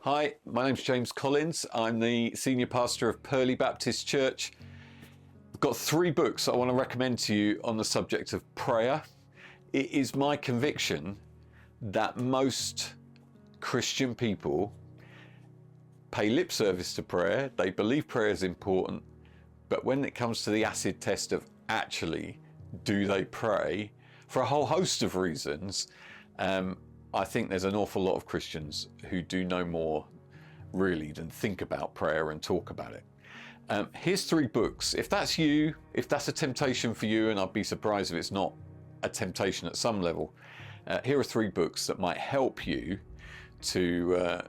Hi, my name's James Collins. I'm the Senior Pastor of Purley Baptist Church. I've got 3 books I want to recommend to you on the subject of prayer. It is my conviction that most Christian people pay lip service to prayer. They believe prayer is important, but when it comes to the acid test of actually do they pray, for a whole host of reasons, I think there's an awful lot of Christians who do no more really than think about prayer and talk about it. Here's 3 books. If that's you, if that's a temptation for you, and I'd be surprised if it's not a temptation at some level, here are 3 books that might help you to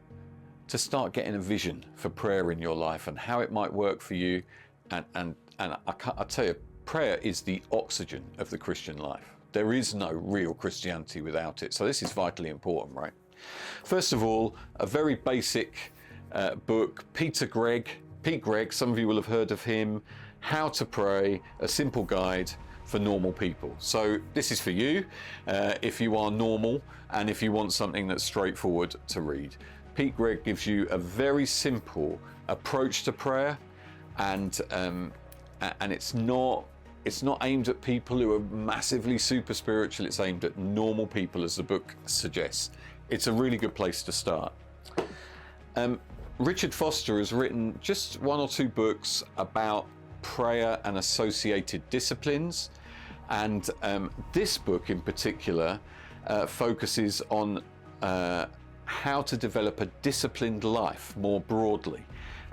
start getting a vision for prayer in your life and how it might work for you. And I tell you, prayer is the oxygen of the Christian life. There is no real Christianity without it. So this is vitally important, right? First of all, a very basic book, Pete Greig, some of you will have heard of him, How to Pray, a simple guide for normal people. So this is for you if you are normal and if you want something that's straightforward to read. Pete Greig gives you a very simple approach to prayer, and it's not aimed at people who are massively super spiritual. It's aimed at normal people, as the book suggests. It's a really good place to start. Richard Foster has written just 1 or 2 books about prayer and associated disciplines, and this book in particular focuses on how to develop a disciplined life more broadly.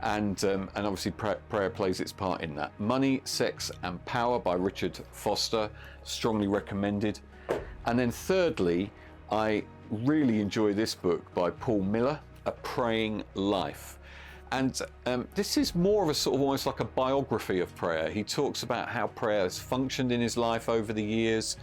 And obviously prayer plays its part in that. Money, Sex and Power by Richard Foster, strongly recommended. And then thirdly, I really enjoy this book by Paul Miller, A Praying Life. And this is more of a sort of almost like a biography of prayer. He talks about how prayer has functioned in his life over the years.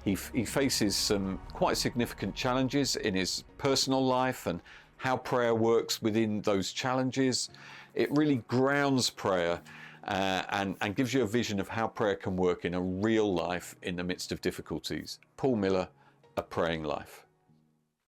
He faces some quite significant challenges in his personal life and how prayer works within those challenges. It really grounds prayer and gives you a vision of how prayer can work in a real life in the midst of difficulties. Paul Miller, A Praying Life.